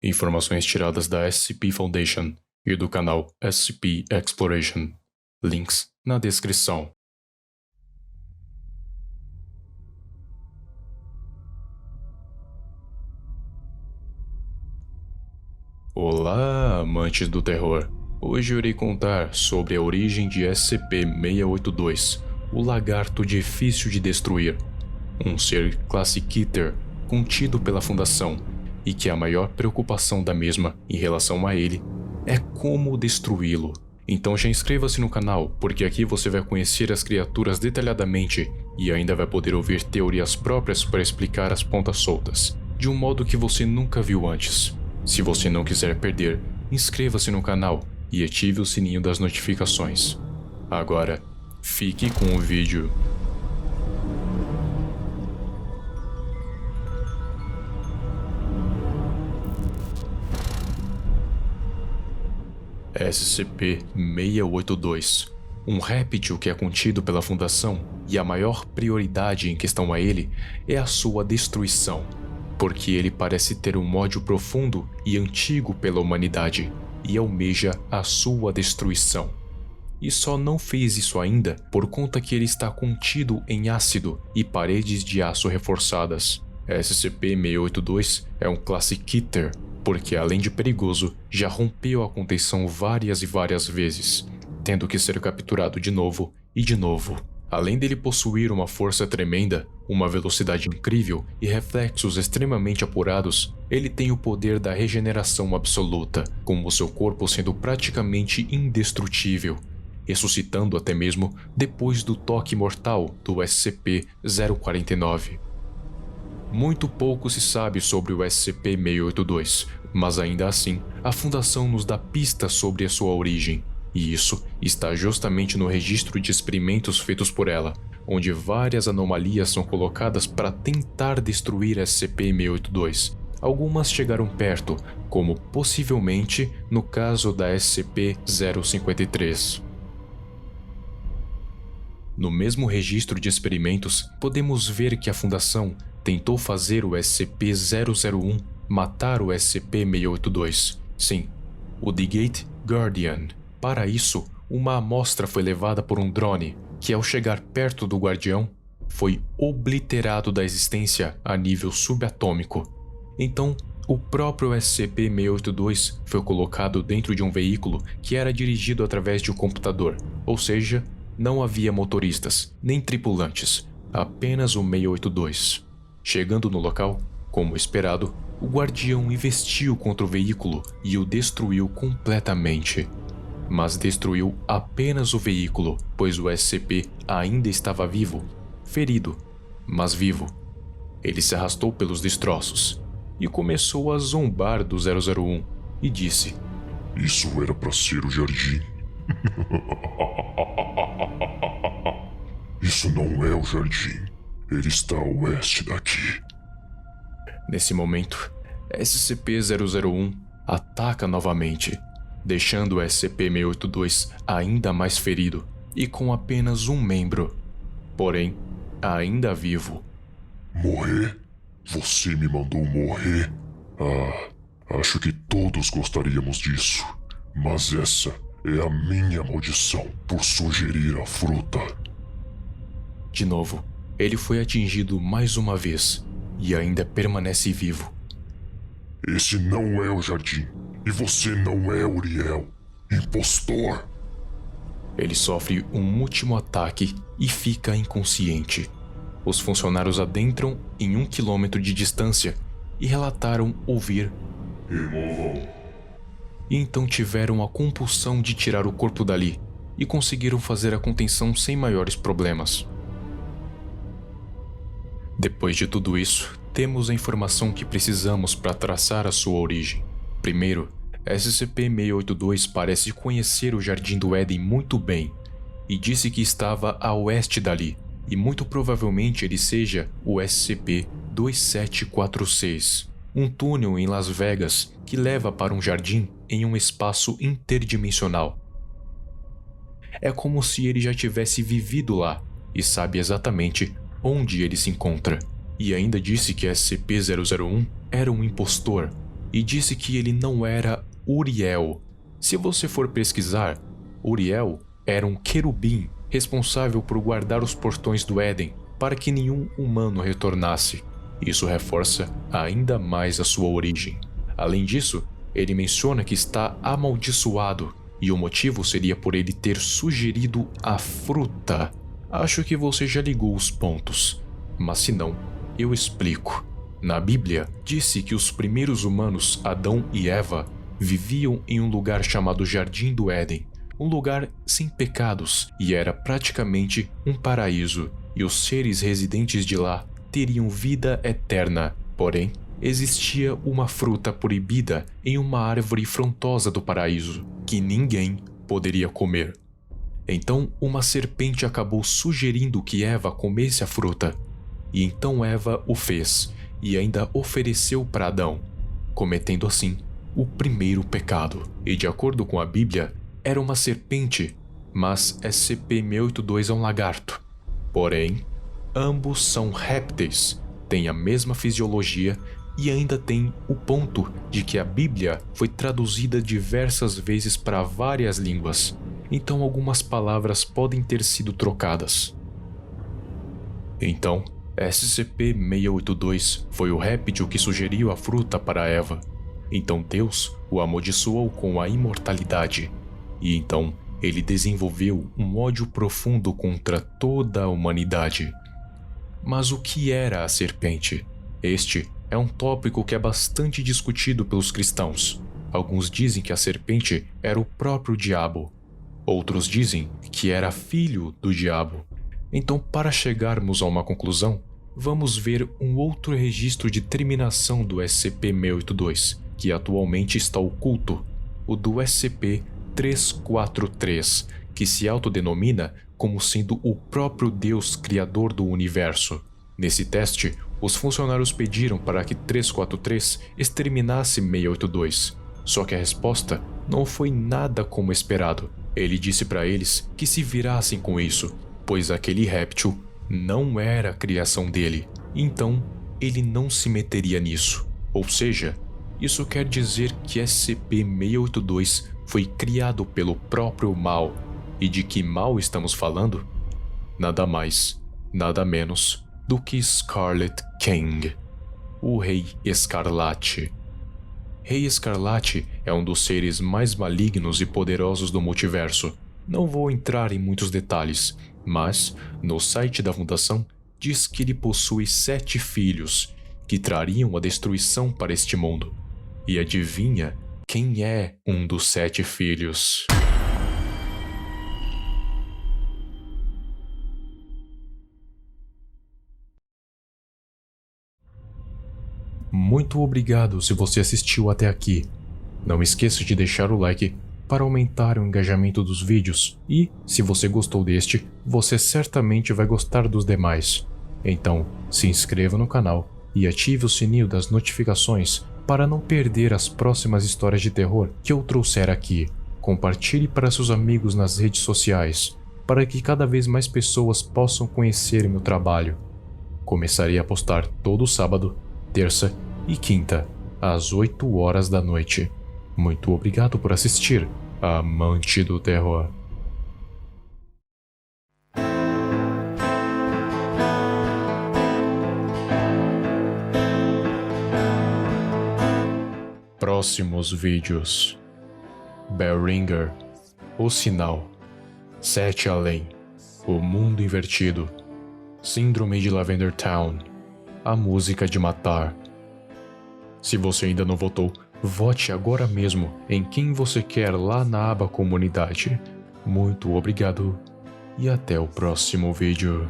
Informações tiradas da SCP Foundation e do canal SCP Exploration. Links na descrição. Olá, amantes do terror! Hoje eu irei contar sobre a origem de SCP-682, o lagarto difícil de destruir. Um ser classe Keter, contido pela Fundação, e que a maior preocupação da mesma em relação a ele é como destruí-lo. Então já inscreva-se no canal, porque aqui você vai conhecer as criaturas detalhadamente e ainda vai poder ouvir teorias próprias para explicar as pontas soltas, de um modo que você nunca viu antes. Se você não quiser perder, inscreva-se no canal e ative o sininho das notificações. Agora, fique com o vídeo. SCP-682, um réptil que é contido pela Fundação, e a maior prioridade em questão a ele é a sua destruição, porque ele parece ter um ódio profundo e antigo pela humanidade e almeja a sua destruição. E só não fez isso ainda por conta que ele está contido em ácido e paredes de aço reforçadas. SCP-682 é um classe Keter, porque além de perigoso, já rompeu a contenção várias e várias vezes, tendo que ser capturado de novo e de novo. Além dele possuir uma força tremenda, uma velocidade incrível e reflexos extremamente apurados, ele tem o poder da regeneração absoluta, com o seu corpo sendo praticamente indestrutível, ressuscitando até mesmo depois do toque mortal do SCP-049. Muito pouco se sabe sobre o SCP-682, mas ainda assim, a Fundação nos dá pistas sobre a sua origem, e isso está justamente no registro de experimentos feitos por ela, onde várias anomalias são colocadas para tentar destruir SCP-682. Algumas chegaram perto, como possivelmente no caso da SCP-053. No mesmo registro de experimentos, podemos ver que a Fundação tentou fazer o SCP-001 matar o SCP-682. Sim, o The Gate Guardian. Para isso, uma amostra foi levada por um drone, que ao chegar perto do Guardião, foi obliterado da existência a nível subatômico. Então, o próprio SCP-682 foi colocado dentro de um veículo que era dirigido através de um computador, ou seja, não havia motoristas, nem tripulantes, apenas o 682. Chegando no local, como esperado, o Guardião investiu contra o veículo e o destruiu completamente. Mas destruiu apenas o veículo, pois o SCP ainda estava vivo, ferido, mas vivo. Ele se arrastou pelos destroços e começou a zombar do 001 e disse: "Isso era para ser o jardim. Isso não é o jardim. Ele está a oeste daqui." Nesse momento, SCP-001 ataca novamente, deixando o SCP-682 ainda mais ferido e com apenas um membro, porém ainda vivo. "Morrer? Você me mandou morrer? Acho que todos gostaríamos disso, mas essa é a minha maldição por sugerir a fruta." De novo, ele foi atingido mais uma vez e ainda permanece vivo. "Esse não é o jardim, e você não é Uriel, impostor." Ele sofre um último ataque e fica inconsciente. Os funcionários adentram em 1 quilômetro de distância e relataram ouvir "Removam." E então tiveram a compulsão de tirar o corpo dali e conseguiram fazer a contenção sem maiores problemas. Depois de tudo isso, temos a informação que precisamos para traçar a sua origem. Primeiro, SCP-682 parece conhecer o Jardim do Éden muito bem e disse que estava a oeste dali, e muito provavelmente ele seja o SCP-2746, um túnel em Las Vegas que leva para um jardim em um espaço interdimensional. É como se ele já tivesse vivido lá e sabe exatamente onde ele se encontra. E ainda disse que SCP-001 era um impostor, e disse que ele não era Uriel. Se você for pesquisar, Uriel era um querubim responsável por guardar os portões do Éden para que nenhum humano retornasse. Isso reforça ainda mais a sua origem. Além disso, ele menciona que está amaldiçoado e o motivo seria por ele ter sugerido a fruta. Acho que você já ligou os pontos, mas se não, eu explico. Na Bíblia, disse que os primeiros humanos, Adão e Eva, viviam em um lugar chamado Jardim do Éden, um lugar sem pecados, e era praticamente um paraíso, e os seres residentes de lá teriam vida eterna. Porém, existia uma fruta proibida em uma árvore frondosa do paraíso, que ninguém poderia comer. Então, uma serpente acabou sugerindo que Eva comesse a fruta, e então Eva o fez, e ainda ofereceu para Adão, cometendo assim o primeiro pecado. E de acordo com a Bíblia, era uma serpente, mas SCP-682 é um lagarto. Porém, ambos são répteis, têm a mesma fisiologia e ainda tem o ponto de que a Bíblia foi traduzida diversas vezes para várias línguas, então algumas palavras podem ter sido trocadas. Então, SCP-682 foi o réptil que sugeriu a fruta para Eva. Então Deus o amaldiçoou com a imortalidade. E então ele desenvolveu um ódio profundo contra toda a humanidade. Mas o que era a serpente? Este é um tópico que é bastante discutido pelos cristãos. Alguns dizem que a serpente era o próprio diabo. Outros dizem que era filho do diabo. Então, para chegarmos a uma conclusão, vamos ver um outro registro de terminação do SCP-682, que atualmente está oculto, o do SCP-343, que se autodenomina como sendo o próprio Deus criador do universo. Nesse teste, os funcionários pediram para que 343 exterminasse 682, só que a resposta não foi nada como esperado. Ele disse para eles que se virassem com isso, pois aquele réptil não era a criação dele, então ele não se meteria nisso. Ou seja, isso quer dizer que SCP-682 foi criado pelo próprio mal. E de que mal estamos falando? Nada mais, nada menos do que Scarlet King, o Rei Escarlate. Rei Escarlate é um dos seres mais malignos e poderosos do multiverso. Não vou entrar em muitos detalhes, mas no site da Fundação diz que ele possui 7 filhos que trariam a destruição para este mundo. E adivinha quem é um dos 7 filhos? Muito obrigado se você assistiu até aqui. Não esqueça de deixar o like para aumentar o engajamento dos vídeos e, se você gostou deste, você certamente vai gostar dos demais. Então, se inscreva no canal e ative o sininho das notificações para não perder as próximas histórias de terror que eu trouxer aqui. Compartilhe para seus amigos nas redes sociais, para que cada vez mais pessoas possam conhecer meu trabalho. Começarei a postar todo sábado, terça e quinta, às 8 horas da noite. Muito obrigado por assistir, amante do terror. Próximos vídeos: Bellringer, O Sinal, 7 Além, O Mundo Invertido, Síndrome de Lavender Town, A Música de Matar. Se você ainda não votou, vote agora mesmo em quem você quer lá na aba Comunidade. Muito obrigado e até o próximo vídeo.